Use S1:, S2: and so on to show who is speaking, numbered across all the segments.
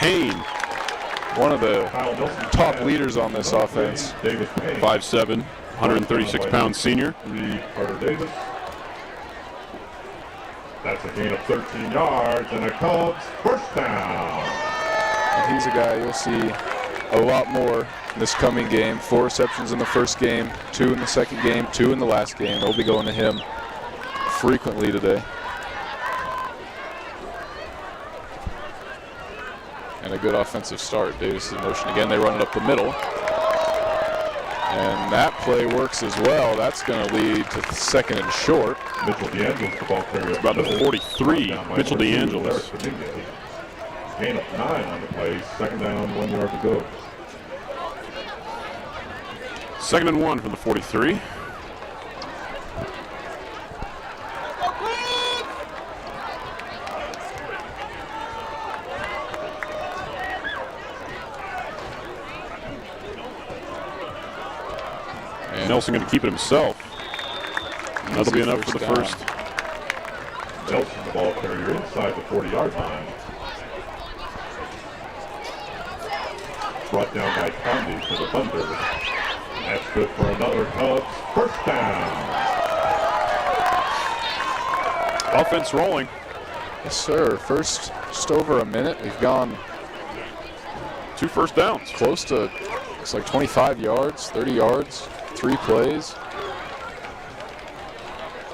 S1: Payne.
S2: One of the top leaders on this offense.
S1: 5'7", 136-pound senior.
S3: That's a gain of 13 yards and a Cubs first down.
S2: And he's a guy you'll see a lot more this coming game. 4 receptions in the first game, 2 in the second game, 2 in the last game. They'll be going to him frequently today. And a good offensive start. Davis in motion again. They run it up the middle. And that play works as well. That's going to lead to second and short.
S3: Mitchell DeAngelis, the ball carrier.
S1: About the 43, Mitchell DeAngelis.
S3: Gain of 9 on the play. Second down, 1 yard to go.
S1: 2nd and 1 from the 43. Nelson going to keep it himself. That'll be enough for the first.
S3: Nelson, the ball carrier, inside the 40-yard line. Brought down by Condi for the Thunder. That's good for another Cubs first down.
S1: Offense rolling.
S2: Yes, sir. First, just over a minute. We've gone
S1: 2 first downs.
S2: Close to, looks like 25 yards, 30 yards, 3 plays.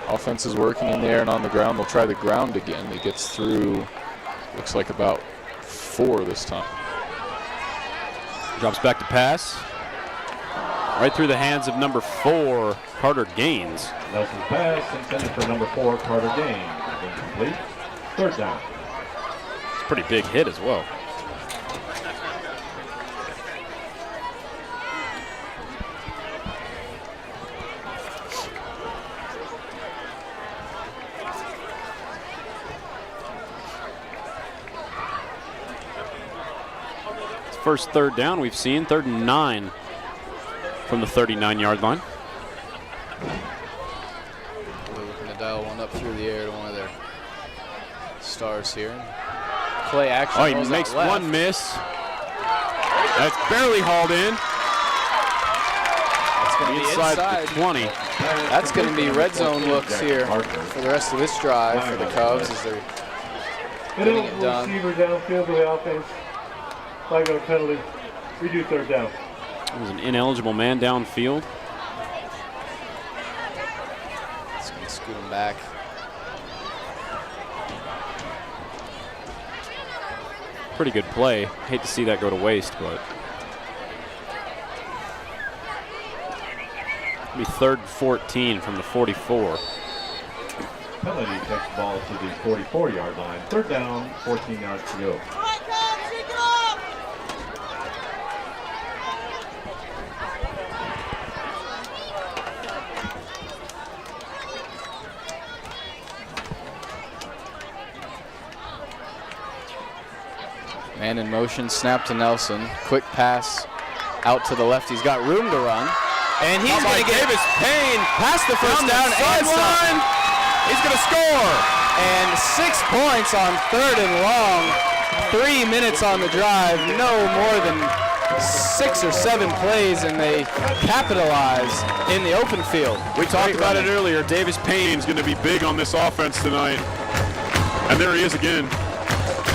S2: Offense is working in the air and on the ground. They'll try the ground again. It gets through, looks like about 4 this time.
S4: Drops back to pass. Right through the hands of number 4, Carter Gaines.
S3: Nelson's pass intended for number 4, Carter Gaines. Incomplete. Third down.
S4: It's a pretty big hit as well. First third down we've seen, 3rd and 9 from the 39-yard line.
S5: They're looking to dial one up through the air to one of their stars here. Play action.
S4: Oh, he makes one miss. That's barely hauled in.
S5: That's going to be inside
S4: the 20.
S5: That's going to be red zone looks here for the rest of this drive for the Cubs as they're getting it done.
S6: Receiver downfield to the offense. Flag-yard penalty. Redo third down.
S4: It was an ineligible man downfield.
S5: It's going to scoot him back.
S4: Pretty good play. Hate to see that go to waste, but it'll be 3rd and 14 from the 44.
S3: Penalty takes the ball to the 44-yard line. Third down, 14 yards to go.
S5: Man in motion, snap to Nelson. Quick pass out to the left. He's got room to run. And he's going to get
S4: Davis Payne
S5: past the first down and
S4: sideline. He's going to score.
S5: And 6 points on 3rd and long. 3 minutes on the drive. No more than 6 or 7 plays, and they capitalize in the open field.
S1: We talked about it earlier. Davis Payne's going to be big on this offense tonight. And there he is again.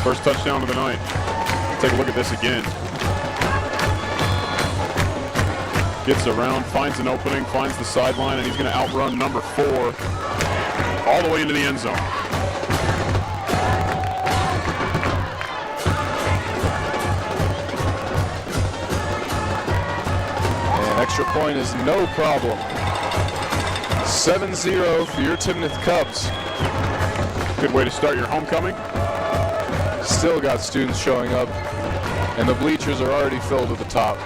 S1: First touchdown of the night. Take a look at this again. Gets around, finds an opening, finds the sideline, and he's going to outrun number 4 all the way into the end zone.
S2: And extra point is no problem. 7-0 for your Timnath Cubs.
S1: Good way to start your homecoming.
S2: Still got students showing up, and the bleachers are already filled to the top.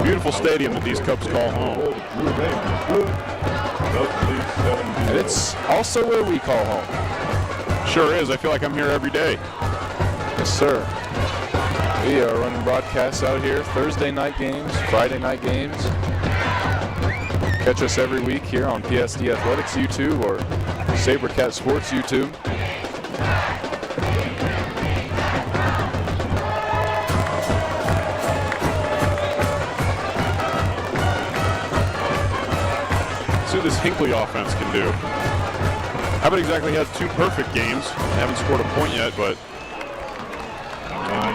S1: Beautiful stadium that these Cubs call home.
S2: And it's also where we call home.
S1: Sure is. I feel like I'm here every day.
S2: Yes, sir. We are running broadcasts out here, Thursday night games, Friday night games. Catch us every week here on PSD Athletics YouTube or SaberCat Sports YouTube.
S1: See what this Hinkley offense can do. Haven't exactly had 2 perfect games. Haven't scored a point yet, but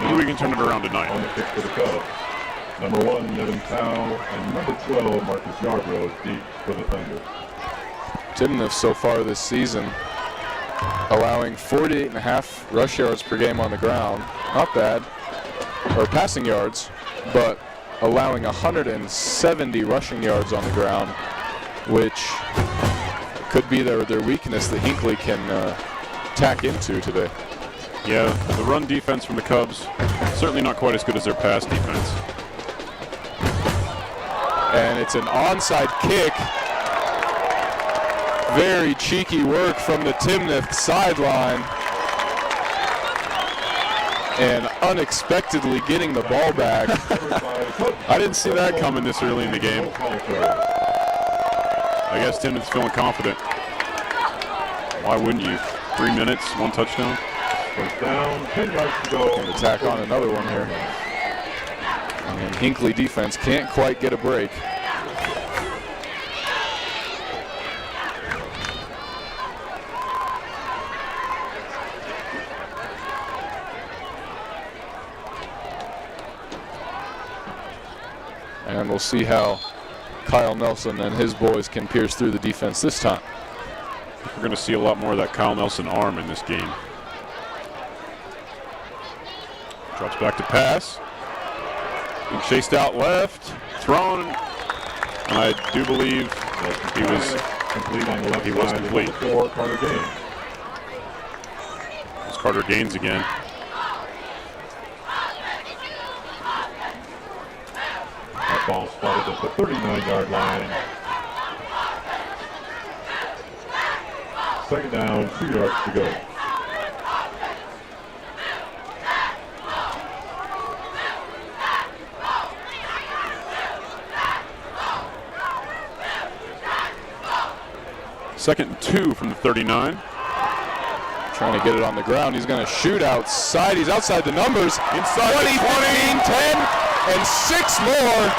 S1: maybe we can turn it around tonight.
S3: On the kick for the Cubs. Number 1, Nevin Powell, and number 12, Marcus Yarbrough, deep for the Thunder.
S2: Timnath so far this season allowing 48.5 rush yards per game on the ground. Not bad. Or passing yards, but allowing 170 rushing yards on the ground, which could be their weakness that Hinkley can tack into today.
S1: Yeah, the run defense from the Cubs, certainly not quite as good as their pass defense.
S2: And it's an onside kick. Very cheeky work from the Timnath sideline. And unexpectedly getting the ball back.
S1: I didn't see that coming this early in the game. I guess Timnath's feeling confident. Why wouldn't you? 3 minutes, 1 touchdown.
S3: First down, 10 yards to go.
S2: And tack on another one here. And Hinkley defense can't quite get a break. And we'll see how Kyle Nelson and his boys can pierce through the defense this time.
S1: We're going to see a lot more of that Kyle Nelson arm in this game. Drops back to pass. Being chased out left, thrown, and I do believe he was
S3: complete on the left
S1: he was
S3: side.
S1: complete.
S3: For Carter Gaines.
S1: It's Carter Gaines again.
S3: That ball spotted at the 39-yard line. Second down, 2 yards to go.
S1: Second and 2 from the 39.
S2: Trying to get it on the ground. He's going to shoot outside. He's outside the numbers.
S1: Inside
S2: 20,
S1: the
S2: 15, 10, and 6 more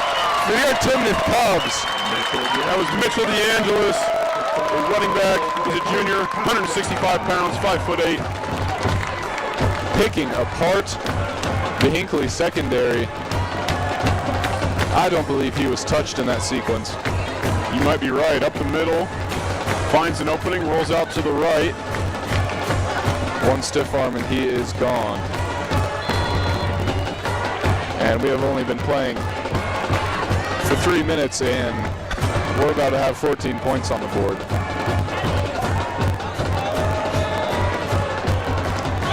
S2: for your Timnath Cubs.
S1: That was Mitchell DeAngelis, the running back. He's a junior, 165 pounds, 5'8".
S2: Picking apart the Hinkley secondary. I don't believe he was touched in that sequence.
S1: You might be right. Up the middle, finds an opening, rolls out to the right.
S2: One stiff arm and he is gone. And we have only been playing for 3 minutes and we're about to have 14 points on the board.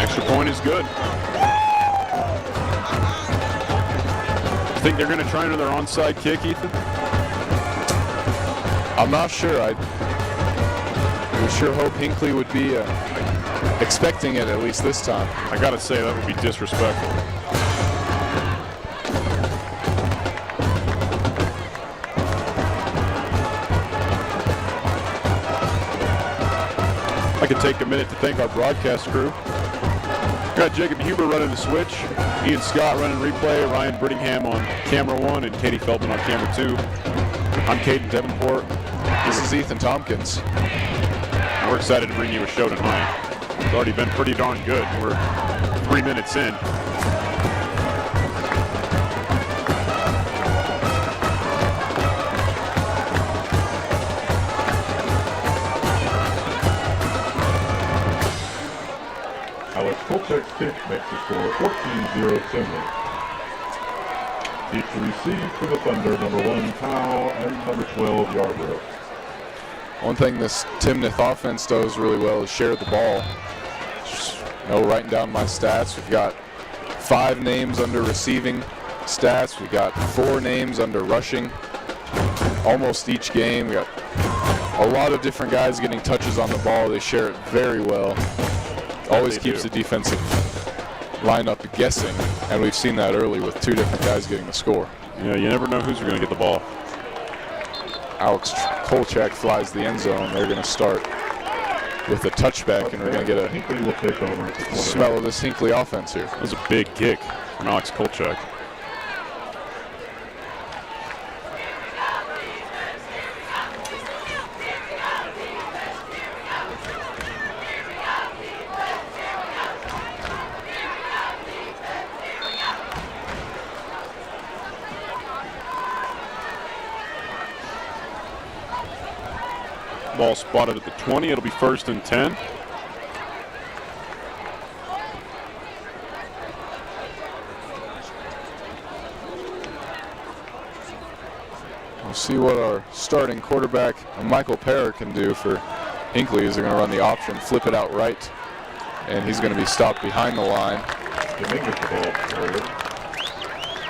S1: Extra point is good. Think they're going to try another onside kick, Ethan?
S2: I'm not sure. I would sure hope Hinkley would be expecting it at least this time.
S1: I got to say, that would be disrespectful. I could take a minute to thank our broadcast crew. Got Jacob Huber running the switch, Ian Scott running replay, Ryan Brittingham on camera 1, and Katie Feldman on camera 2. I'm Caden Davenport.
S2: This is Ethan Tompkins.
S1: We're excited to bring you a show tonight. It's already been pretty darn good. We're 3 minutes in.
S3: Alex Kolchak's kick makes the score 14-0 Timnath. Each received for the Thunder, number 1 Powell and number 12 Yarbrough.
S2: One thing this Timnath offense does really well is share the ball. Just, writing down my stats, we've got 5 names under receiving stats. We've got 4 names under rushing almost each game. We got a lot of different guys getting touches on the ball. They share it very well. Always keeps the defensive lineup guessing, and we've seen that early with 2 different guys getting the score.
S1: Yeah, you never know who's going to get the ball.
S2: Alex Kolchak flies the end zone. They're going to start with a touchback, and we're going to get
S3: Hinkley will take over.
S2: a smell of this Hinkley offense here.
S1: That was a big kick from Alex Kolchak. Ball spotted at the 20. It'll be 1st and 10.
S2: We'll see what our starting quarterback, Michael Parra, can do for Hinkley. Is they're going to run the option, flip it out right, and he's going to be stopped behind the line.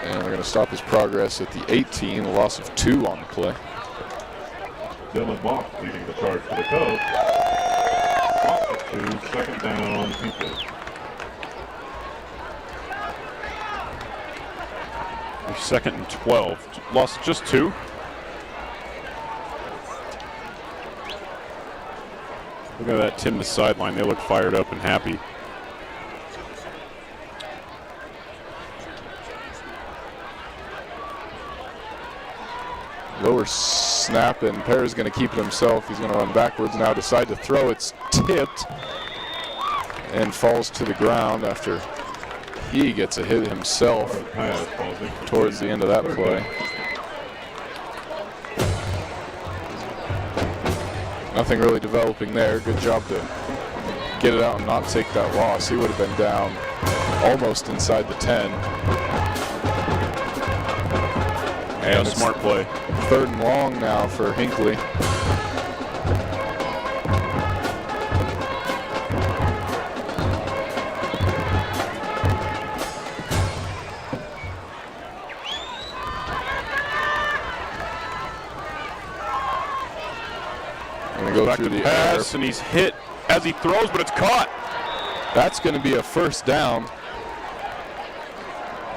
S2: And they're going to stop his progress at the 18, a loss of 2 on the play.
S3: Dylan Moss leading the charge for the Cubs. Off the 2, 2nd down, Hinkley.
S1: 2nd and 12. Lost just 2. Look at that Timnath sideline. They look fired up and happy.
S2: Lower snap, and Parra's going to keep it himself. He's going to run backwards now, decide to throw. It's tipped and falls to the ground after he gets a hit himself towards the end of that play. Nothing really developing there. Good job to get it out and not take that loss. He would have been down almost inside the 10.
S1: And a smart play.
S2: 3rd and long now for Hinkley. Gonna go
S1: Back
S2: through
S1: to
S2: the
S1: pass,
S2: air.
S1: and he's hit as he throws, but it's caught.
S2: That's going to be a 1st down.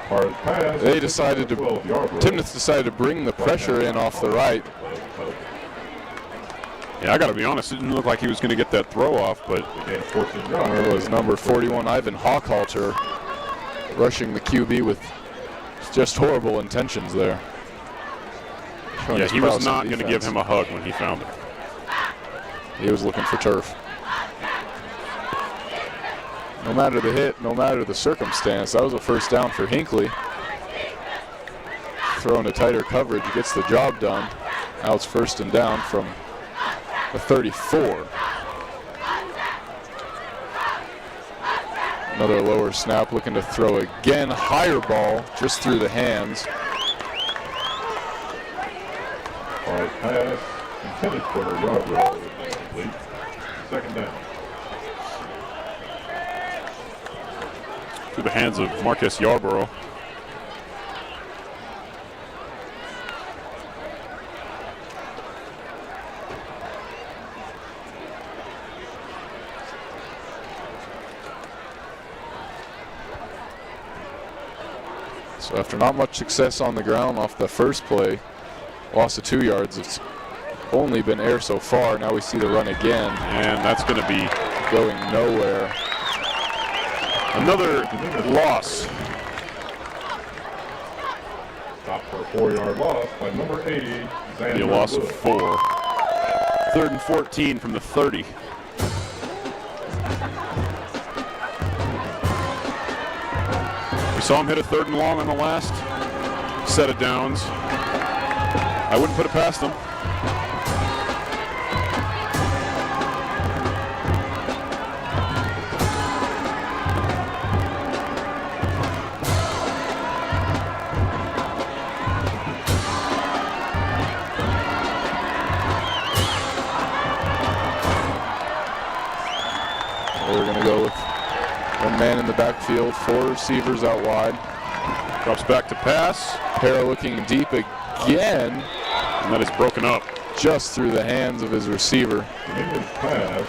S3: Hard pass.
S2: They decided to, Timnath decided to bring the pressure in off the right.
S1: Yeah, I got to be honest. It didn't look like he was going to get that throw off, but
S2: There was number 41, Ivan Hochhalter, rushing the QB with just horrible intentions there. Showing
S1: yeah,
S2: his
S1: he was
S2: prowess
S1: not
S2: in
S1: going to give
S2: defense.
S1: him a hug when he found it.
S2: He was looking for turf. No matter the hit, no matter the circumstance, that was a 1st down for Hinkley. Throwing a tighter coverage gets the job done. Now it's 1st and down from the 34. Another lower snap, looking to throw again. Higher ball, just through the hands.
S3: Hard pass. Intended for a yard. 2nd down.
S1: Through the hands of Marcus Yarborough.
S2: So after not much success on the ground off the first play, loss of 2 yards. It's only been air so far. Now we see the run again.
S1: And that's going to be
S2: going nowhere.
S1: another loss.
S3: Stop for a 4-yard loss by number 80, Xander
S1: Be a loss of
S3: Wood.
S1: 4. 3rd and 14 from the 30. We saw him hit a 3rd and long on the last set of downs. I wouldn't put it past him.
S2: We're going to go with 1 man in the backfield, 4 receivers out wide.
S1: Drops back to pass.
S2: Parra looking deep again,
S1: And that is broken up.
S2: just through the hands of his receiver.
S3: Dominguez pass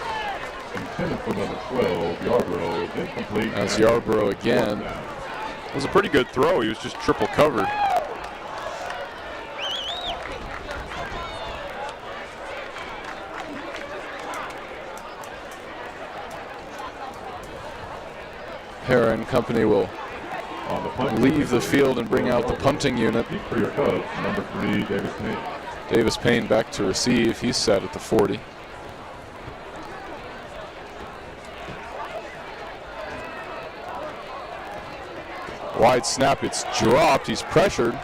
S3: intended for number 12, Yarborough, is incomplete.
S2: That's Yarborough again.
S1: It was a pretty good throw. He was just triple covered.
S2: Hera and company will
S3: On the punt,
S2: leave the field and bring out the punting unit.
S3: For your Cubs, number 3, Davis Payne.
S2: Davis Payne back to receive. He's set at the 40. Wide snap, it's dropped. He's pressured.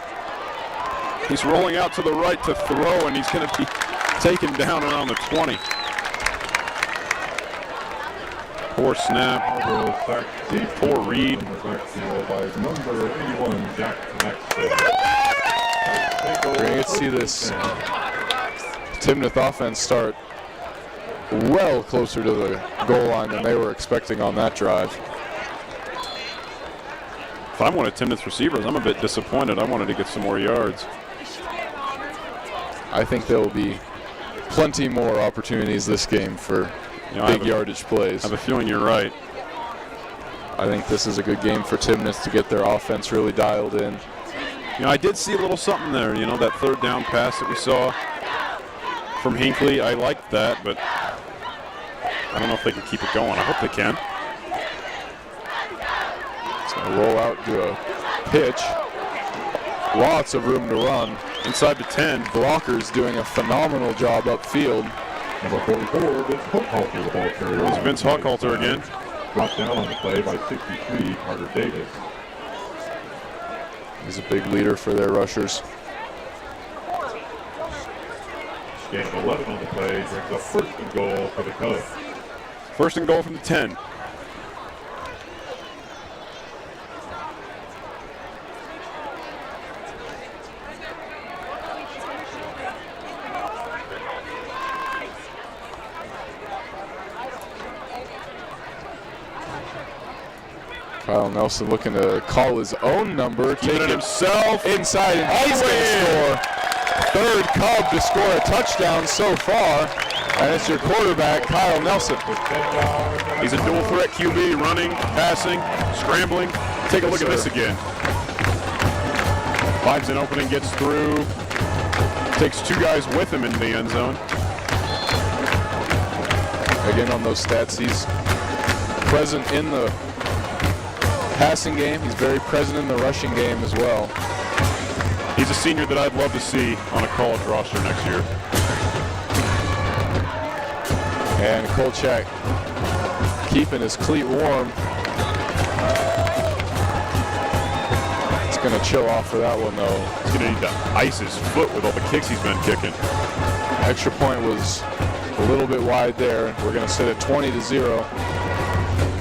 S1: He's rolling out to the right to throw, and he's going to be taken down around the 20. Poor snap. Poor read.
S3: By number 81, Jack Maxwell.
S2: We're going to get to see this Timnath offense start well closer to the goal line than they were expecting on that drive.
S1: If I'm one of Timnath's receivers, I'm a bit disappointed. I wanted to get some more yards.
S2: I think there will be plenty more opportunities this game for big yardage plays.
S1: I have a feeling you're right.
S2: I think this is a good game for Timnath to get their offense really dialed in.
S1: I did see a little something there. That third down pass that we saw from Hinkley. I liked that, but I don't know if they can keep it going. I hope they can.
S2: It's going to roll out to a pitch. Lots of room to run.
S1: Inside the 10.
S2: Blockers doing a phenomenal job upfield.
S3: Number 44, Vince Hookhalter, the ball carrier.
S1: It's Vince Hookhalter again.
S3: Dropped down on the play by 63, Carter Davis.
S2: He's a big leader for their rushers.
S3: Gain of 11 on the play, brings up first and goal for the Cubs.
S1: First and goal from the 10.
S2: Kyle Nelson looking to call his own number.
S1: Taking it himself.
S2: Inside, and he's going to score. Third Cub to score a touchdown so far. And it's your quarterback, Kyle Nelson.
S1: He's a dual threat QB, running, passing, scrambling. Take a look at this again. Finds an opening, gets through. Takes two guys with him into the end zone.
S2: Again, on those stats, he's present in the passing game. He's very present in the rushing game as well.
S1: He's a senior that I'd love to see on a college roster next year.
S2: And Kolchak keeping his cleat warm. It's going to chill off for that one, though.
S1: He's going to need to ice his foot with all the kicks he's been kicking.
S2: Extra point was a little bit wide there. We're going to sit at 20-0.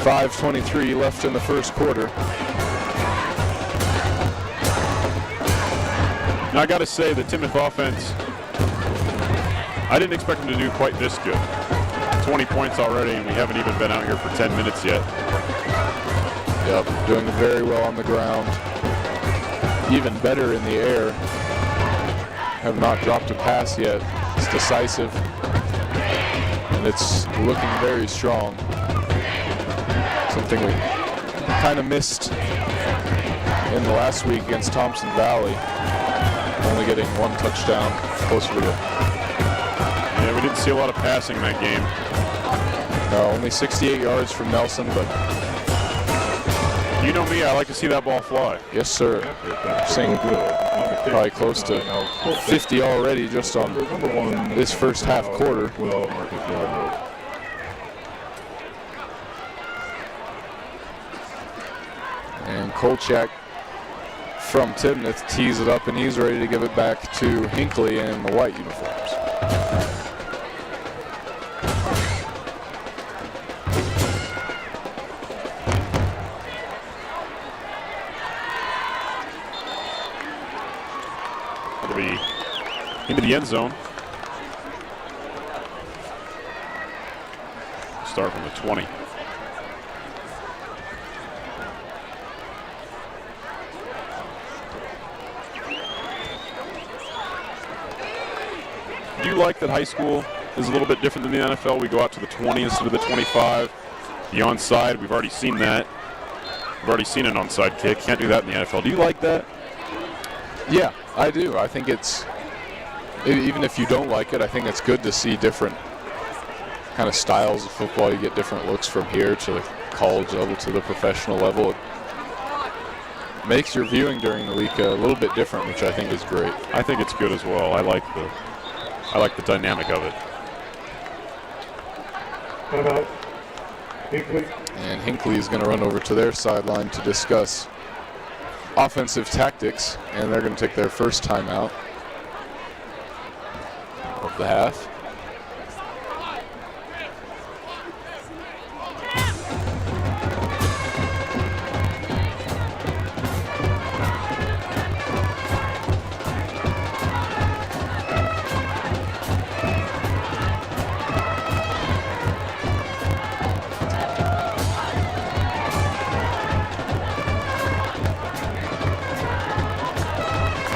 S2: 5:23 left in the first quarter.
S1: Now I got to say, the Timnath offense, I didn't expect them to do quite this good. 20 points already, and we haven't even been out here for 10 minutes yet.
S2: Yep, doing very well on the ground. Even better in the air. Have not dropped a pass yet. It's decisive, and it's looking very strong. Something we kind of missed in the last week against Thompson Valley. Only getting one touchdown closer to it.
S1: Yeah, we didn't see a lot of passing in that game.
S2: No, only 68 yards from Nelson, but
S1: you know me, I like to see that ball fly.
S2: yes, sir. Seeing probably close to 50 already just on this first half quarter. And Kolchak from Timnath tees it up, and he's ready to give it back to Hinkley in the white uniforms.
S1: It'll be into the end zone. Start from the 20. Do you like that high school is a little bit different than the NFL? We go out to the 20 instead of the 25. The onside, we've already seen that. We've already seen an onside kick. Can't do that in the NFL. Do you like that?
S2: Yeah, I do. I think it's, even if you don't like it, I think it's good to see different kind of styles of football. You get different looks from here to college level to the professional level. It makes your viewing during the week a little bit different, which I think is great.
S1: I think it's good as well. I like the dynamic of it.
S6: Timeout. Hinkley.
S2: And Hinkley is going to run over to their sideline to discuss offensive tactics, and they're going to take their first timeout of the half.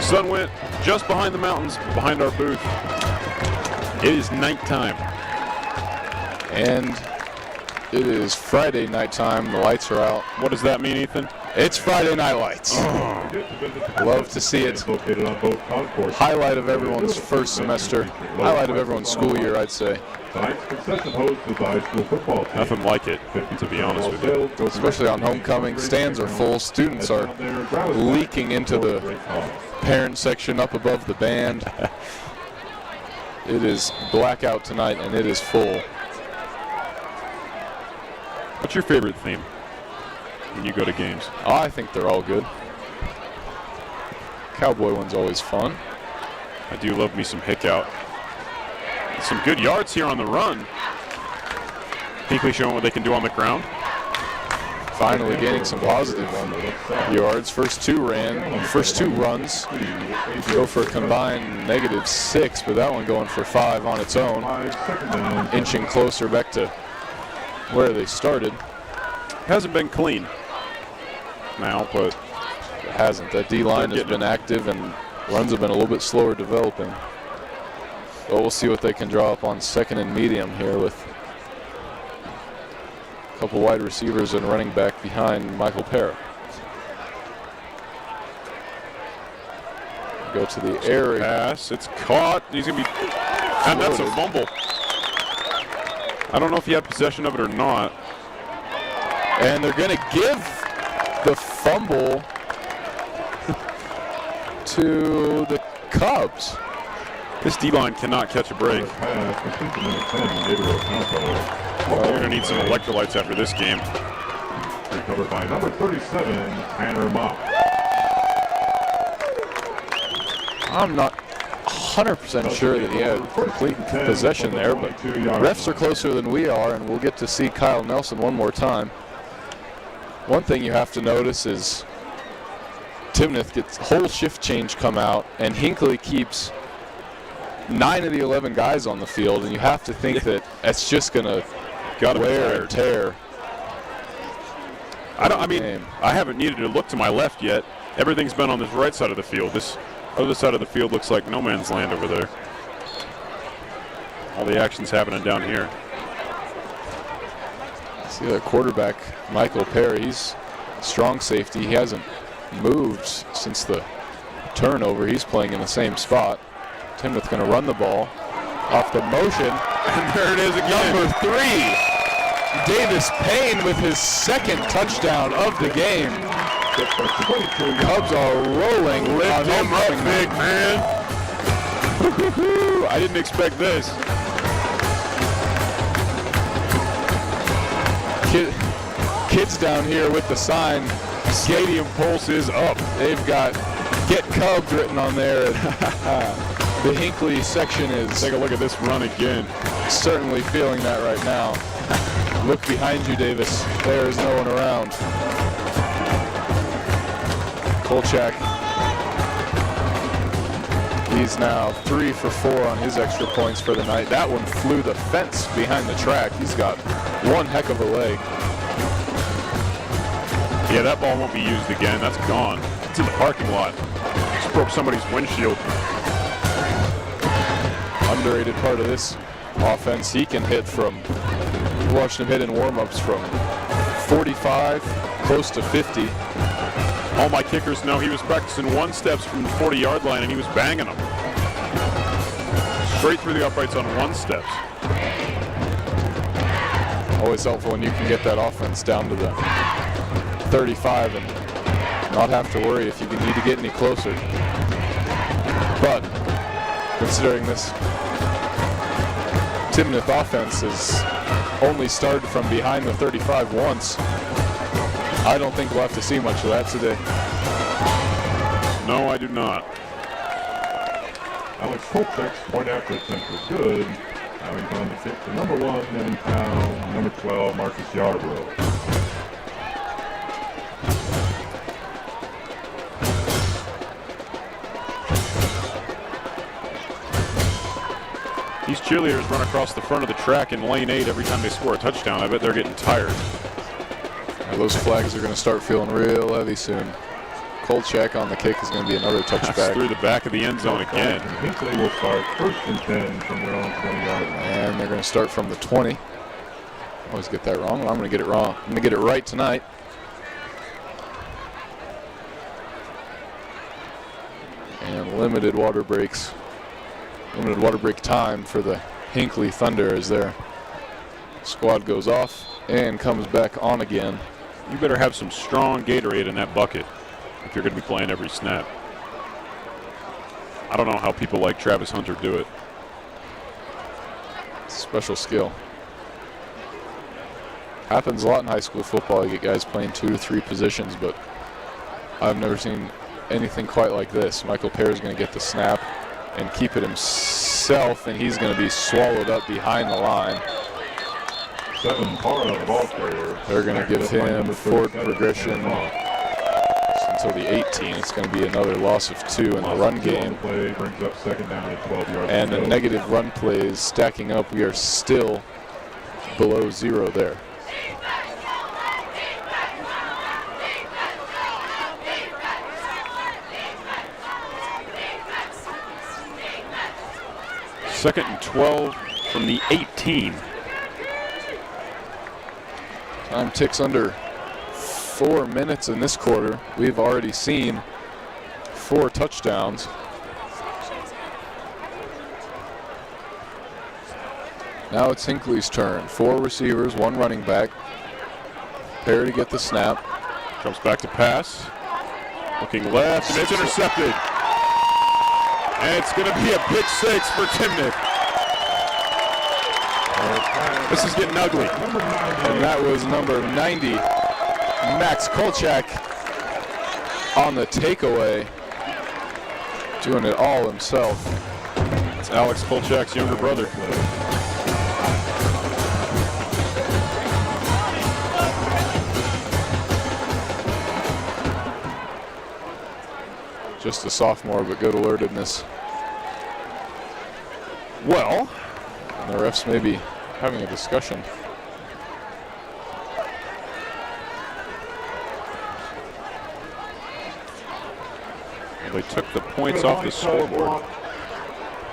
S1: Sun went just behind the mountains, behind our booth. It is nighttime.
S2: And it is Friday nighttime. The lights are out.
S1: What does that mean, Ethan?
S2: It's Friday Night Lights. Love to see it. Highlight of everyone's first semester. Highlight of everyone's school year, I'd say.
S3: Tonight's concession host is the high school football team.
S1: Nothing like it, to be honest with you.
S2: Especially on homecoming. Stands are full. Students are leaking into the parent section up above the band. It is blackout tonight, and it is full.
S1: What's your favorite theme when you go to games?
S2: Oh, I think they're all good. Cowboy one's always fun.
S1: I do love me some hick out. Some good yards here on the run. Hinkley showing what they can do on the ground.
S2: Finally gaining some positive yards. First two runs go for a combined -6, but that one going for 5 on its own. Inching closer back to where they started.
S1: Hasn't been clean now, but
S2: It hasn't. That D-line has been active, and runs have been a little bit slower developing. But we'll see what they can draw up on second and medium here with a couple wide receivers and running back behind Michael Parra. Go to the air.
S1: pass. It's caught. He's going to be... And that's a fumble. I don't know if he had possession of it or not.
S2: And they're going to give the fumble to the Cubs.
S1: This D-line cannot catch a break. We're going to need some electrolytes after this game.
S3: Recovered by number 37, Tanner Mock.
S2: I'm not 100% sure that he had complete possession there, but refs are closer than we are, and we'll get to see Kyle Nelson one more time. One thing you have to notice is Timnath gets whole shift change come out, and Hinkley keeps 9 of the 11 guys on the field, and you have to think that it's just going to wear and tear.
S1: I haven't needed to look to my left yet. Everything's been on this right side of the field. This other side of the field looks like no man's land over there. All the action's happening down here.
S2: See the quarterback, Michael Parra, he's strong safety. He hasn't moved since the turnover. He's playing in the same spot. Timnath going to run the ball off the motion.
S1: And there it is again.
S2: Number 3, Davis Payne with his second touchdown of the game. Cubs are rolling.
S1: Lift him up big, man. I didn't expect this.
S2: Kids down here with the sign,
S1: Stadium pulse is up.
S2: they've got "Get Cubs" written on there. The Hinkley section is
S1: Take a look at this run again.
S2: certainly feeling that right now. Look behind you, Davis. There is no one around. Kolchak, he's now 3 for 4 on his extra points for the night. That one flew the fence behind the track. He's got one heck of a leg.
S1: Yeah, that ball won't be used again. That's gone. It's in the parking lot. Just broke somebody's windshield.
S2: Underrated part of this offense. He can hit from, watched him hit in warm-ups from 45 close to 50.
S1: All my kickers know he was practicing 1 steps from the 40-yard line, and he was banging them. Straight through the uprights on 1 steps.
S2: Always helpful when you can get that offense down to the 35 and not have to worry if you need to get any closer. But considering this Timnath offense has only started from behind the 35 once, I don't think we'll have to see much of that today.
S1: No, I do not.
S3: Alex Kolchak's point after attempt was good. Now he's going to fit to number 1 in town, number 12, Marcus Yarbrough.
S1: These cheerleaders run across the front of the track in lane 8 every time they score a touchdown. I bet they're getting tired.
S2: Now those flags are going to start feeling real heavy soon. Kolchak on the kick is going to be another touchback.
S1: Through the back of the end zone again.
S3: Hinkley will start 1st and 10 from their own 20-yard line.
S2: And they're going to start from the 20. Always get that wrong. I'm going to get it wrong. I'm going to get it right tonight. And limited water breaks. Limited water break time for the Hinkley Thunder as their squad goes off and comes back on again.
S1: You better have some strong Gatorade in that bucket if you're going to be playing every snap. I don't know how people like Travis Hunter do it.
S2: Special skill. Happens a lot in high school football. You get guys playing 2 to 3 positions, but I've never seen anything quite like this. Michael Pear is going to get the snap and keep it himself, and he's going to be swallowed up behind the line.
S3: 7 Para, the ball carrier.
S2: They're going to give him forward progression until the 18. It's going to be another loss of 2 in the run game.
S3: Play brings up 2nd down at 12 yards.
S2: And the negative run plays stacking up. We are still below 0 there.
S1: Second and 12 from the 18.
S2: Time ticks under 4 minutes in this quarter. We've already seen 4 touchdowns. Now it's Hinkley's turn. 4 receivers, 1 running back. Pear to get the snap.
S1: Jumps back to pass. Looking left, and it's intercepted. And it's going to be a pick 6 for Timnath. This is getting ugly.
S2: And that was number 90, Max Kolchak, on the takeaway, doing it all himself.
S1: It's Alex Kolchak's younger brother.
S2: Just a sophomore, but good alertedness.
S1: Well,
S2: and the refs may be having a discussion.
S1: They took the points off the scoreboard.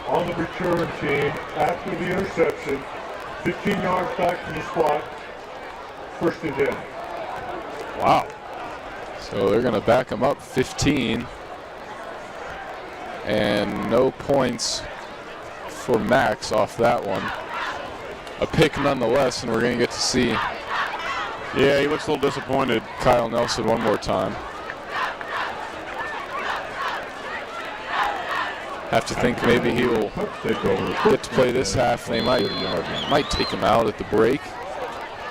S6: On the return team after the interception, 15 yards back from the spot, 1st and 10.
S1: Wow.
S2: So they're going to back him up 15. And no points for Max off that one. A pick nonetheless, and we're going to get to see.
S1: Yeah, he looks a little disappointed.
S2: Kyle Nelson one more time. Have to think maybe he will get to play this half. They might take him out at the break.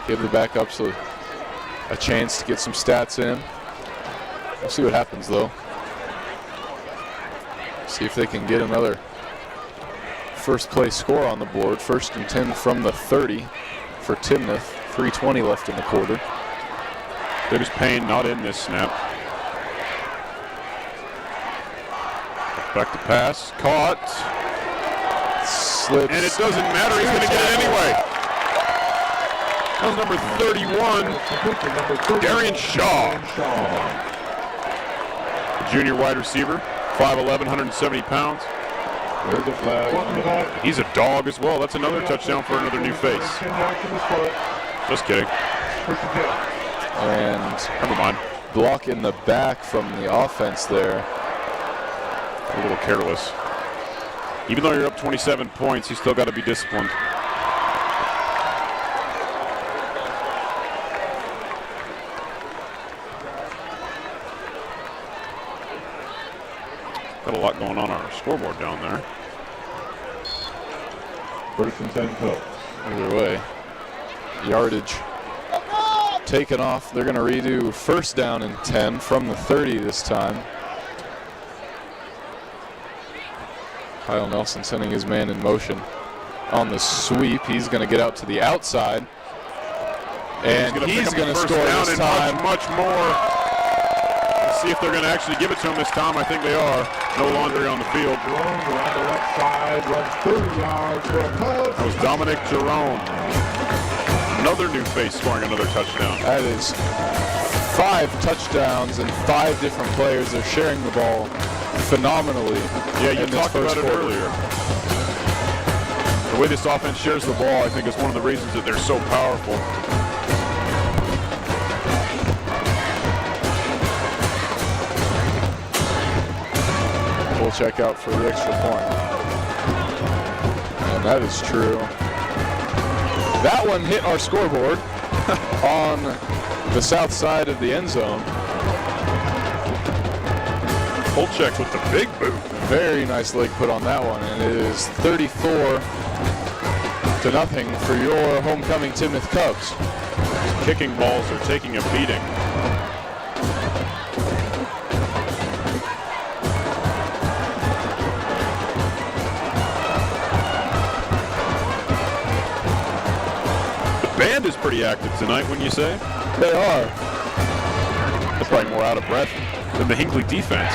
S2: Give the backups a chance to get some stats in. We'll see what happens though. See if they can get another first play score on the board. 1st and 10 from the 30 for Timnath. 3:20 left in the quarter.
S1: Curtis Payne not in this snap. Back to pass, caught.
S2: Slips.
S1: And it doesn't matter, he's going to get it anyway. That was number 31, Darian Shaw. The junior wide receiver, 5'11", 170 pounds.
S3: There's the flag.
S1: He's a dog as well. That's another touchdown for another new face. Just kidding.
S2: And
S1: never mind.
S2: Block in the back from the offense there.
S1: A little careless. Even though you're up 27 points, you still got to be disciplined. Got a lot going on our scoreboard down there.
S3: First and 10 Cubs.
S2: Either way, yardage taken off. They're going to redo first down and 10 from the 30 this time. Kyle Nelson sending his man in motion on the sweep. He's going to get out to the outside. And he's going to score this time.
S1: Much more. Let's see if they're going to actually give it to him this time. I think they are. No laundry on the field.
S3: Jerome around the left side, runs 30 yards for a touchdown.
S1: That was Dominic Jerome. Another new face scoring another touchdown.
S2: That is 5 touchdowns and 5 different players. They're sharing the ball phenomenally.
S1: Yeah, you talked about it earlier. The way this offense shares the ball, I think, is one of the reasons that they're so powerful.
S2: We'll check out for the extra point. And that is true. That one hit our scoreboard on the south side of the end zone.
S1: Kolchak with the big boot.
S2: Very nice leg put on that one, and it is 34-0 for your homecoming Timnath Cubs.
S1: Kicking balls are taking a beating. Band is pretty active tonight, wouldn't you say?
S2: They are.
S1: They're probably more out of breath than the Hinkley defense.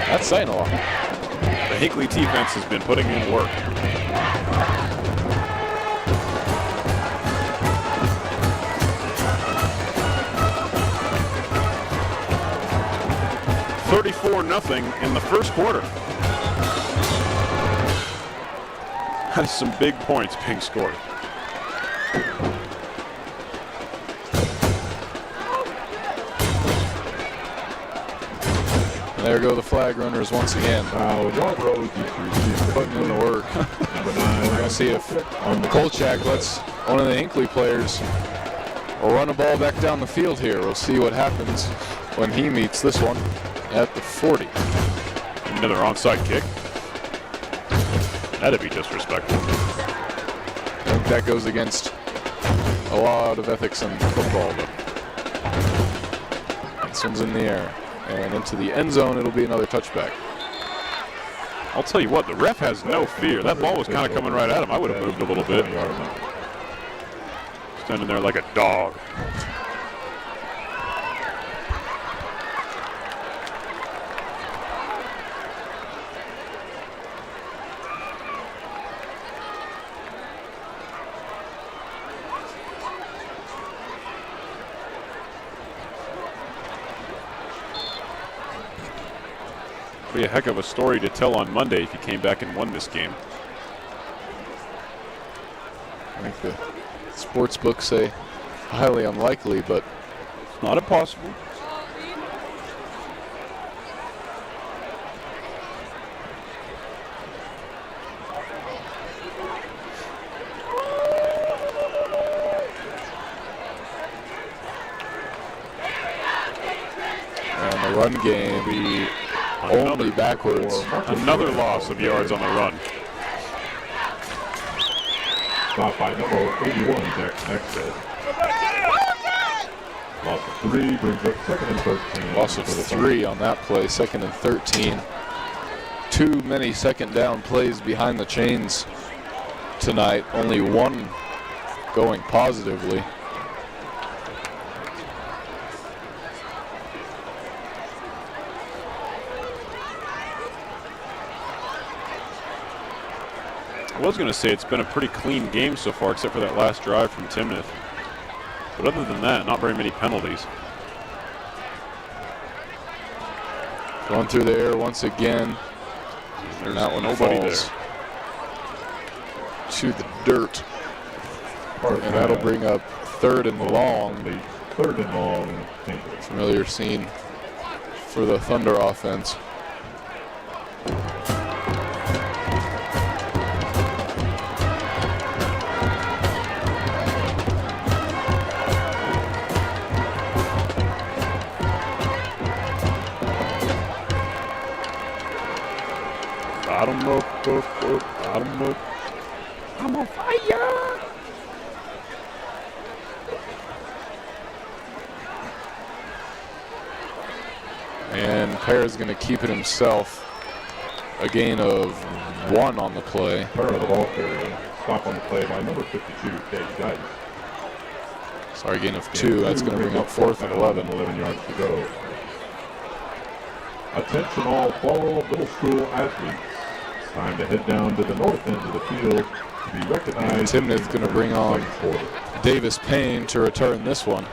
S2: That's saying a lot.
S1: The Hinkley defense has been putting in work. $34-0 in the first quarter. That's some big points being scored.
S2: And there go the flag runners once again.
S3: Yarbrough
S2: Putting in the work. We're going to see if Kolchak lets one of the Hinkley players run a ball back down the field here. We'll see what happens when he meets this one at the 40.
S1: Another onside kick. That'd be disrespectful.
S2: I think that goes against a lot of ethics in football, but this one's in the air. And into the end zone, it'll be another touchback.
S1: I'll tell you what, the ref has no fear. That ball was kind of coming right at him. I would have moved a little bit. Standing there like a dog. Be a heck of a story to tell on Monday if you came back and won this game.
S2: I think the sports books say highly unlikely, but
S1: Not impossible.
S2: and the run game be only backwards.
S1: Another loss of yards on the run.
S3: Stopped by number 81, Jack Nexted. Loss of 3 brings up 2nd and 13.
S2: Loss of 3 on that play, 2nd and 13. Too many second down plays behind the chains tonight. Only one going positively.
S1: I was going to say it's been a pretty clean game so far, except for that last drive from Timnath. But other than that, not very many penalties.
S2: Going through the air once again.
S1: There's
S2: And that one
S1: nobody
S2: falls
S1: there.
S2: to the dirt. And that'll bring up 3rd and long.
S3: 3rd and long.
S2: Familiar scene for the Thunder offense.
S1: Got him up, got him up. I'm on fire.
S2: And Para's going to keep it himself. A gain of 1 on the play.
S3: Para, the ball carrier. Stop on the play by number 52, Dave Dice.
S2: Sorry, gain of 2. That's going to bring up 4th and 11.
S3: 11 yards to go. Attention all fall middle school athletes. It's time to head down to the north end of the field to be recognized.
S2: Timnath going to bring on Davis Payne to return this one.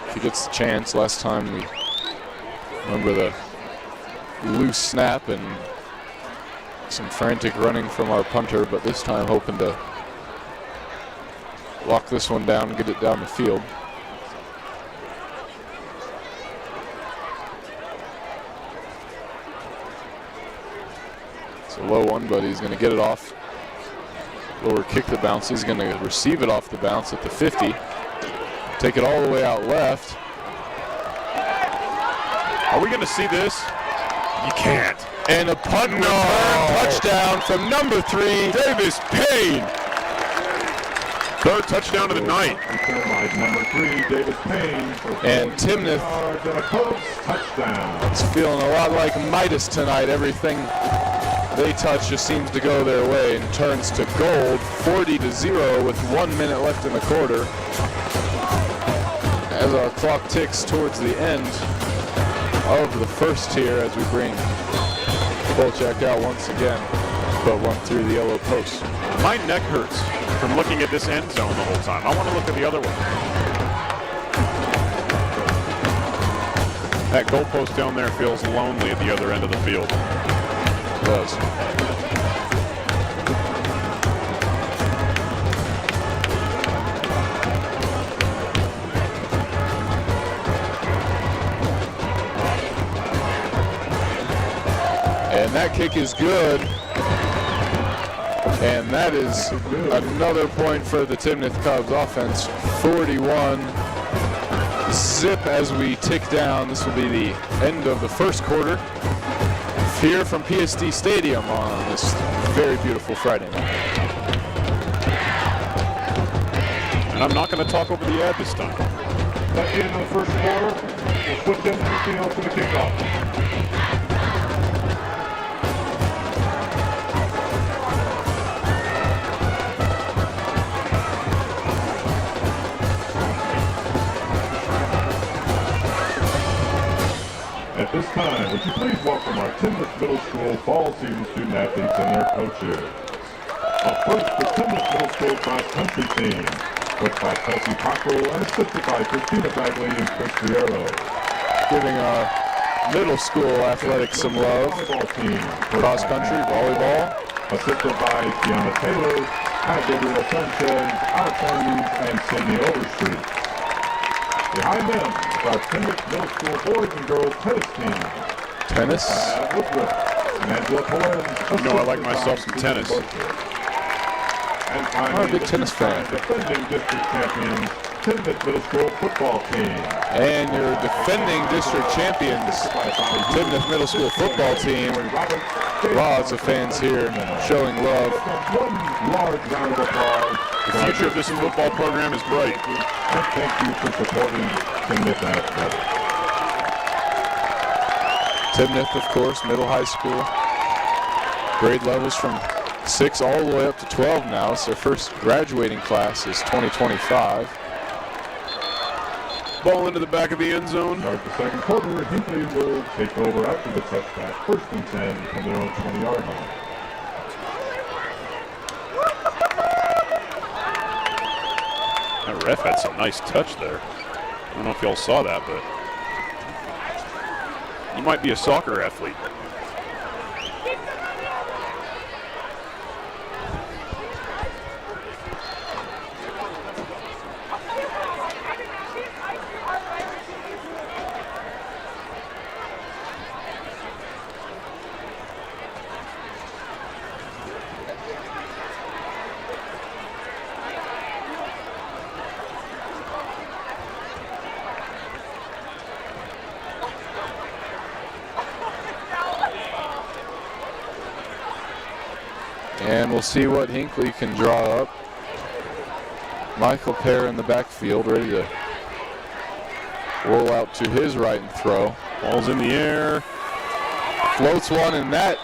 S2: If he gets the chance. Last time we remember the loose snap and some frantic running from our punter, but this time hoping to lock this one down and get it down the field. It's a low one, but he's going to get it off. Lower kick the bounce. He's going to receive it off the bounce at the 50. Take it all the way out left.
S1: Are we going to see this? You can't.
S2: And a punt return touchdown from number 3,
S1: Davis Payne. 3rd touchdown of the night.
S3: By number 3, Davis Payne.
S2: And Timnath
S3: And a Cubs touchdown.
S2: is feeling a lot like Midas tonight. Everything they touch just seems to go their way and turns to gold, 40-0 with 1 minute left in the quarter. As our clock ticks towards the end of the first here as we bring Bolchak out once again, but one through the yellow post.
S1: My neck hurts from looking at this end zone the whole time. I want to look at the other one. That goalpost down there feels lonely at the other end of the field.
S2: It does. And that kick is good. And that is another point for the Timnath Cubs offense. 41 zip as we tick down. This will be the end of the first quarter here from PSD Stadium on this very beautiful Friday night.
S1: And I'm not going to talk over the ad this time.
S6: At the end of the first quarter, we'll switch into the field for the kickoff.
S3: At this time, would you please welcome our Timnath Middle School fall season student athletes and their coaches. Up first, the Timnath Middle School cross-country team, coached by Kelsey Cockrell and assisted by Christina Bagley and Chris Riero.
S2: Giving our middle school athletics some love.
S3: Volleyball team,
S2: Cross country, volleyball.
S3: assisted by Tiana Taylor, Pat Gabriel Sanchez, Alex Andrews, and Sydney Overstreet. Behind them is our Timnath Middle School boys and girls tennis team.
S2: Tennis.
S3: Angela Cohen.
S1: You know I like myself some tennis.
S3: And
S2: I'm a
S3: finally,
S2: big
S3: the
S2: tennis fan.
S3: defending district champions, Timnath Middle School football team.
S2: And your defending district champions, Timnath Middle School football team. Lots of fans here showing love.
S3: One large round of applause.
S1: The future of this football program is bright.
S3: And thank you for supporting Timnath Athletics.
S2: Timnath, of course, middle high school. Grade levels from 6 all the way up to 12 now. So their first graduating class is 2025.
S1: Ball into the back of the end zone.
S3: Start the second quarter. Hinkley will take over after the touchback. 1st and 10 from their own 20-yard line.
S1: That ref had some nice touch there. I don't know if y'all saw that, but you might be a soccer athlete.
S2: And we'll see what Hinkley can draw up. Michael Pear in the backfield, ready to roll out to his right and throw.
S1: Ball's in the air.
S2: Floats one, and that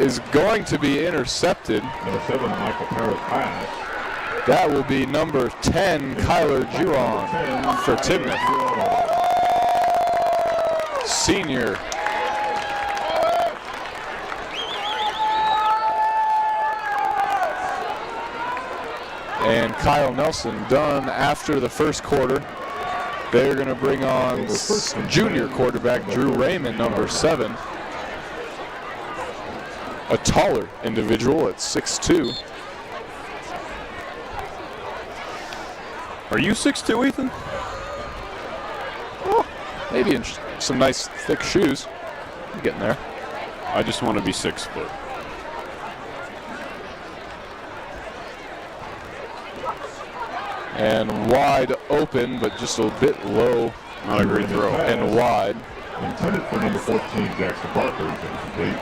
S2: is going to be intercepted.
S3: Number 7, Michael Pear's pass.
S2: That will be number 10, Kyler Juron for Timnath. Senior. And Kyle Nelson done after the first quarter. They're going to bring on junior quarterback Drew Raymond, number 7. A taller individual at 6'2".
S1: Are you 6'2", Ethan?
S2: Oh, maybe in some nice thick shoes. I'm getting there.
S1: I just want to be 6 foot.
S2: And wide open, but just a bit low.
S1: Not a great throw.
S2: And wide.
S3: Intended for number 14, Jackson Barker. Incomplete.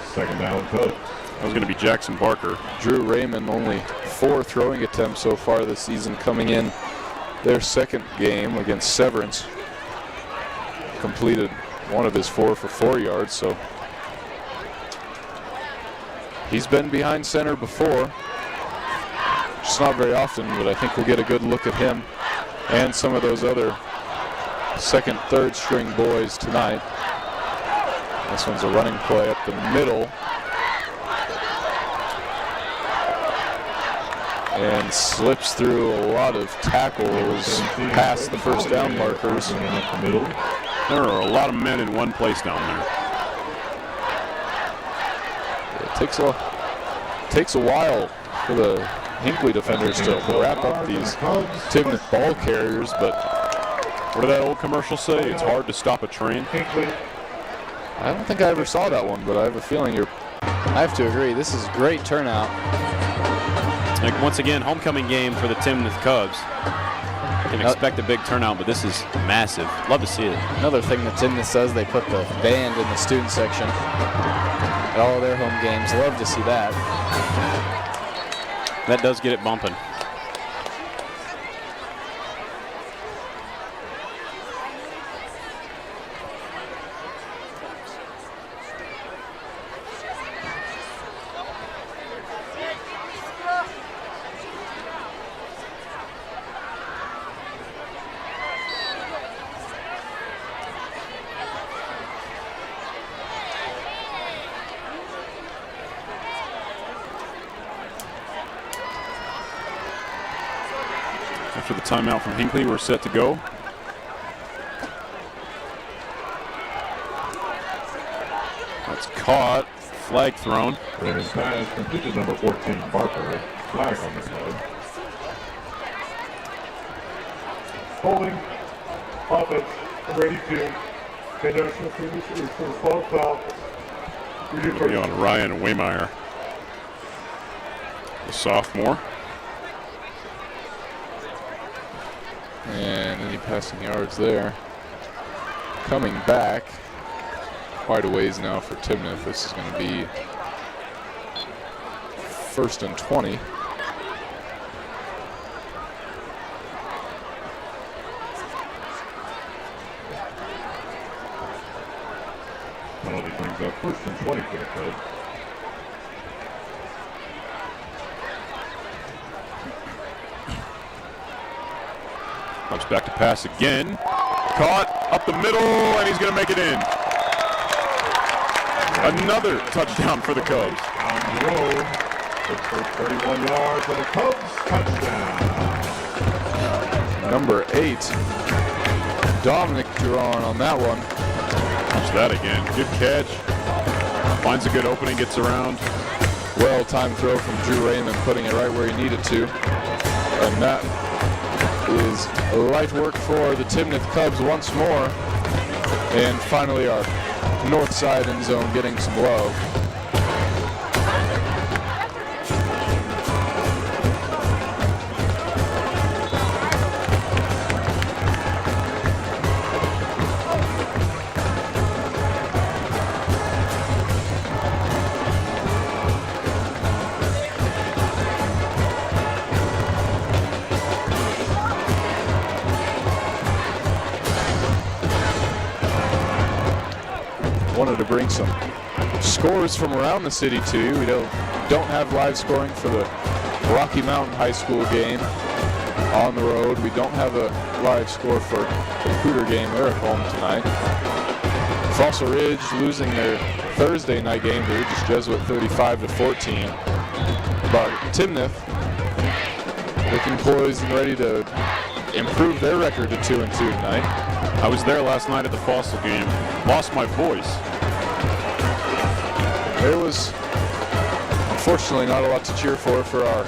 S3: Second down, Cubs.
S1: That was going to be Jackson Barker.
S2: Drew Raymond, only 4 throwing attempts so far this season, coming in their second game against Severance. Completed one of his 4 for 4 yards, so he's been behind center before. Just not very often, but I think we'll get a good look at him and some of those other second, third string boys tonight. This one's a running play up the middle. And slips through a lot of tackles past the first down markers.
S1: There are a lot of men in one place down there.
S2: It takes a while for the Hinkley defenders to wrap up these Timnath ball carriers, but
S1: What did that old commercial say? It's hard to stop a train.
S2: I don't think I ever saw that one, but I have a feeling you're...
S5: I have to agree. This is great turnout.
S4: Like, once again, homecoming game for the Timnath Cubs. You can expect a big turnout, but this is massive. Love to see it.
S5: Another thing that Timnath says, they put the band in the student section at all of their home games. Love to see that.
S4: That does get it bumping.
S1: After the timeout from Hinkley, we're set to go. That's caught. Flag thrown.
S3: Raymond's pass completed number 14, Barker. Flag on the play.
S6: Holding, offense, ready to. National finish is for the fall foul.
S1: Be on Ryan Waymeyer, the sophomore.
S2: And any passing yards there. Coming back quite a ways now for Timnath. This is going to be 1st and 20.
S3: Penalty brings up 1st and 20 for the Cubs.
S1: Comes back to pass again. Caught up the middle, and he's going to make it in. Another touchdown for the Cubs.
S3: On the road. It's for 31 yards and a Cubs touchdown.
S2: Number 8, Dominic Duran on that one.
S1: Watch that again. Good catch. Finds a good opening, gets around.
S2: Well-timed throw from Drew Raymond, putting it right where he needed to. And that is light work for the Timnath Cubs once more. And finally our north side end zone getting some love. wanted to bring some scores from around the city to you. We don't have live scoring for the Rocky Mountain High School game on the road. We don't have a live score for the Cooter game. They're at home tonight. Fossil Ridge losing their Thursday night game to Regis Jesuit 35-14. But Timnath looking poised and ready to improve their record to 2-2 tonight.
S1: I was there last night at the Fossil game. Lost my voice.
S2: There was unfortunately not a lot to cheer for our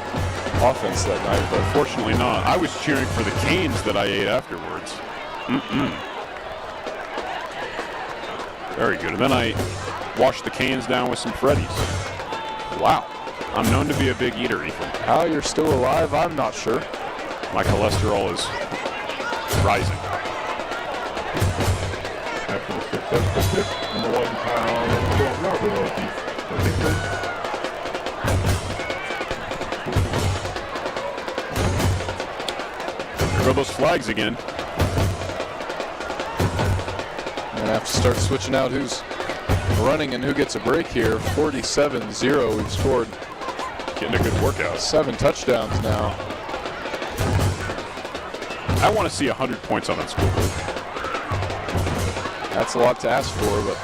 S2: offense that night, but
S1: Fortunately not. I was cheering for the canes that I ate afterwards. Very good. And then I washed the canes down with some Freddy's.
S2: wow.
S1: I'm known to be a big eater, Ethan.
S2: How you're still alive, I'm not sure.
S1: My cholesterol is rising.
S3: After the successful kick, number 1 pound, 12-yard penalty for Hinkley.
S1: There go those flags again.
S2: We're gonna have to start switching out who's running and who gets a break here. 47-0, we've scored
S1: Getting a good workout.
S2: 7 touchdowns now.
S1: I want to see 100 points on that scoreboard.
S2: That's a lot to ask for, but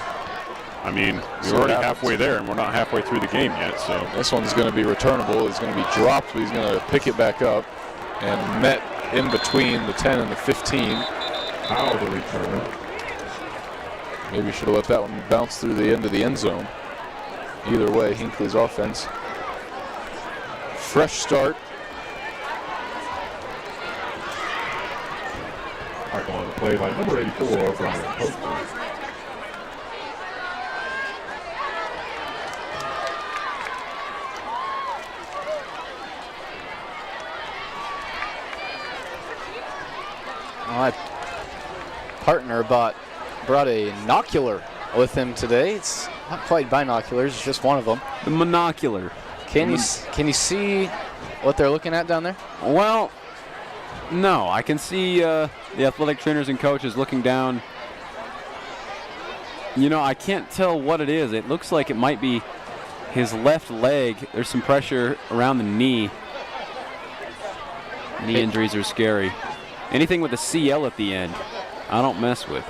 S1: I mean,
S2: See
S1: we're
S2: what
S1: already
S2: happens.
S1: halfway there, and we're not halfway through the game yet, so.
S2: this one's going to be returnable. It's going to be dropped, but he's going to pick it back up and met in between the 10 and the 15.
S3: How the return.
S2: Maybe should have let that one bounce through the end of the end zone. Either way, Hinkley's offense. Fresh start.
S3: Tackle on the play by number 84, Brian Postman.
S5: My partner brought a binocular with him today. It's not quite binoculars, it's just one of them.
S4: The monocular.
S5: Can you see what they're looking at down there?
S4: Well, no. I can see the athletic trainers and coaches looking down. You know, I can't tell what it is. It looks like it might be his left leg. There's some pressure around the knee. Knee injuries are scary. Anything with a CL at the end, I don't mess with.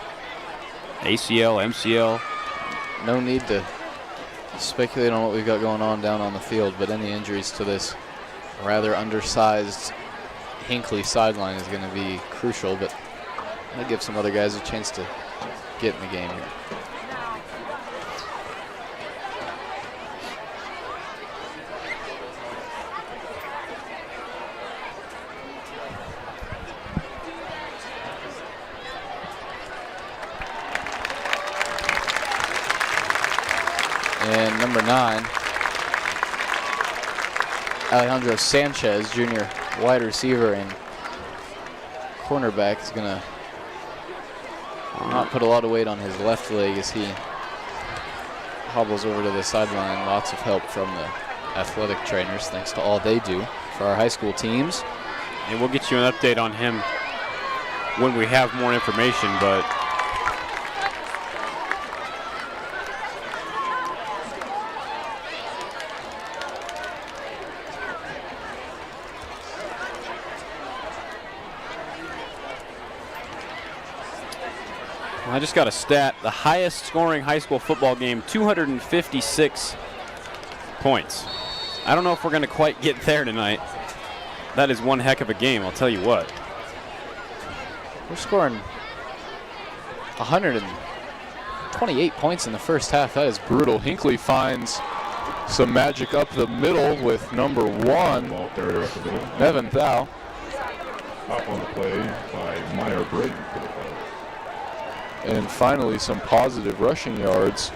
S4: ACL, MCL.
S5: No need to speculate on what we've got going on down on the field, but any injuries to this rather undersized Hinkley sideline is going to be crucial, but I'll give some other guys a chance to get in the game here. And number 9, Alejandro Sanchez, junior wide receiver and cornerback, is going to not put a lot of weight on his left leg as he hobbles over to the sideline. Lots of help from the athletic trainers, thanks to all they do for our high school teams.
S4: And we'll get you an update on him when we have more information, but I just got a stat. The highest scoring high school football game, 256 points. I don't know if we're going to quite get there tonight. That is one heck of a game, I'll tell you what.
S5: We're scoring 128 points in the first half. That is
S2: Brutal. Hinkley finds some magic up the middle with number 1,
S3: Ball carrier up the middle.
S2: Nevin Thau.
S3: Stop on the play by Meyer Brady for the play.
S2: And finally, some positive rushing yards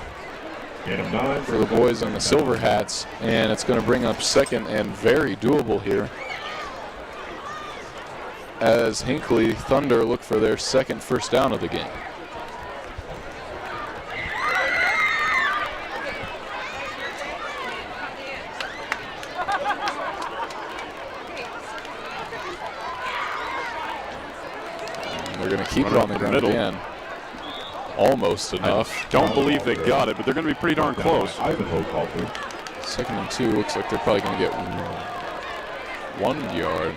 S3: Gain of 9
S2: for the boys in the silver hats. And it's going to bring up second and very doable here, as Hinkley Thunder look for their second first down of the game. And they're going to keep it on the ground again. almost enough.
S1: Don't believe they got it, but they're going to be pretty darn close.
S3: Ivanhoe called for.
S2: 2nd and 2, looks like they're probably going to get 1 yard.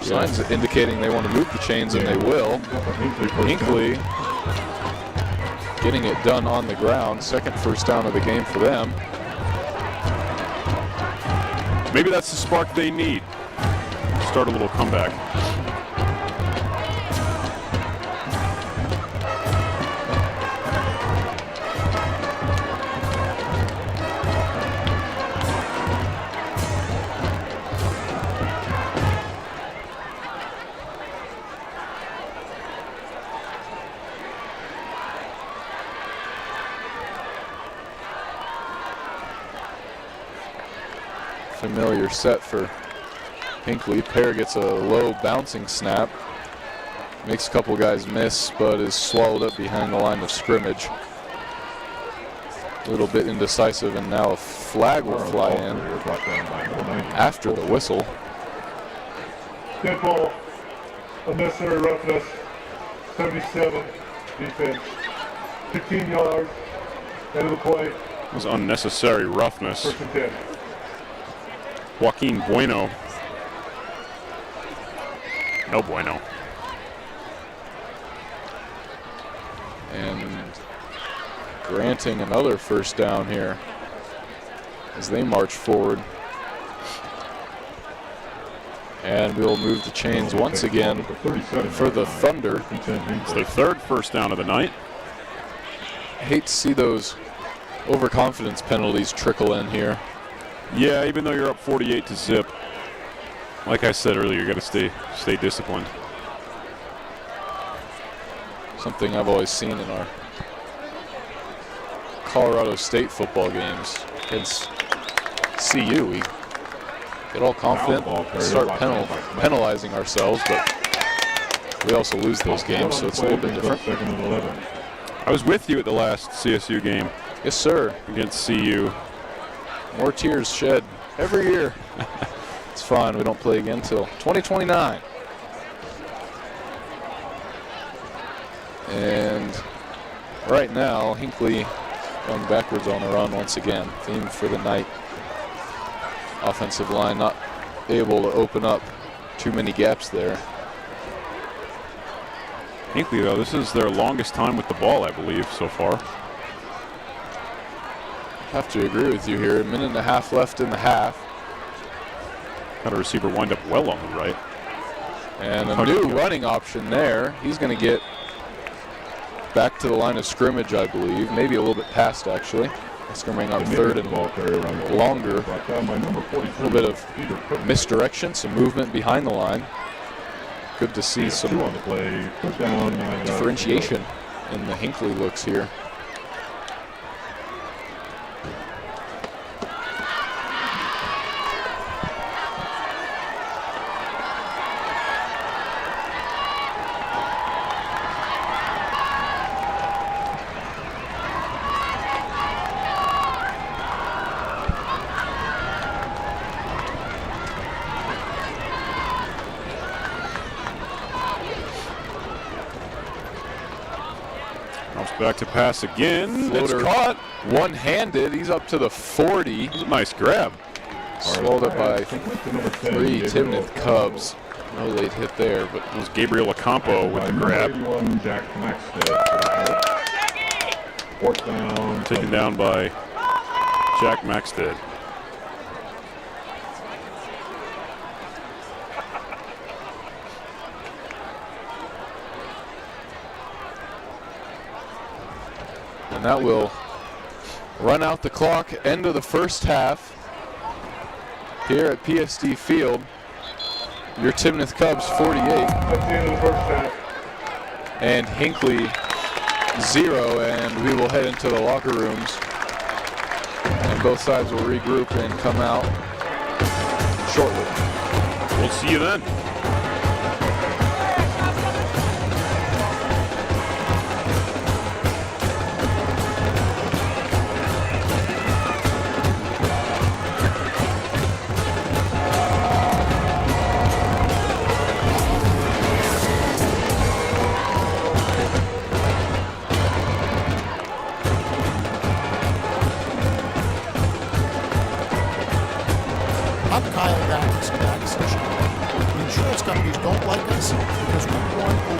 S2: Signs indicating they want to move the chains, and they will. Hinkley getting it done on the ground. 2nd first down of the game for them.
S1: Maybe that's the spark they need. Start a little comeback.
S2: Familiar set for Hinkley. Pear gets a low bouncing snap. Makes a couple guys miss, but is swallowed up behind the line of scrimmage. A little bit indecisive, and now a flag will fly in after the whistle.
S6: Dead ball. Unnecessary roughness. 77. Defense. 15 yards. End of the play.
S1: It was unnecessary roughness.
S6: 1st and 10.
S1: Joaquin Bueno. No bueno.
S2: And granting another first down here as they march forward. And we'll move the chains once again for the Thunder.
S1: It's their 3rd first down of the night.
S2: Hate to see those overconfidence penalties trickle in here.
S1: Yeah, even though you're up 48-0, like I said earlier, you got to stay disciplined.
S2: Something I've always seen in our Colorado State football games against CU. We get all confident, start penalizing ourselves, but we also lose those games, so it's a little bit different.
S1: I was with you at the last CSU game.
S2: Yes, sir.
S1: Against CU.
S2: More tears shed every year. It's fine. We don't play again until 2029. And right now, Hinkley going backwards on the run once again. Theme for the night. Offensive line not able to open up too many gaps there.
S1: Hinkley, though, this is their longest time with the ball, I believe, so far.
S2: Have to agree with you here. 1.5 minutes left in the half.
S1: Got a receiver wind up well on the right.
S2: And a new running option there. He's going to get back to the line of scrimmage, I believe. Maybe a little bit past, actually. It's going to bring up 3rd and longer. A little bit of misdirection, some movement behind the line. Good to see some differentiation in the Hinkley looks here.
S1: Back to pass again.
S2: Floater
S1: It's caught.
S2: One-handed. He's up to the 40.
S1: It was a nice grab.
S2: Swallowed up by 3 Timnath Cubs. No late hit there, but
S1: It was Gabriel Ocampo with the grab. Taken down by Jack Maxted.
S2: and that will run out the clock. End of the first half here at PSD Field. Your Timnath Cubs 48.
S6: That's the end of the first half.
S2: And Hinkley 0, and we will head into the locker rooms. And both sides will regroup and come out shortly.
S1: We'll see you then.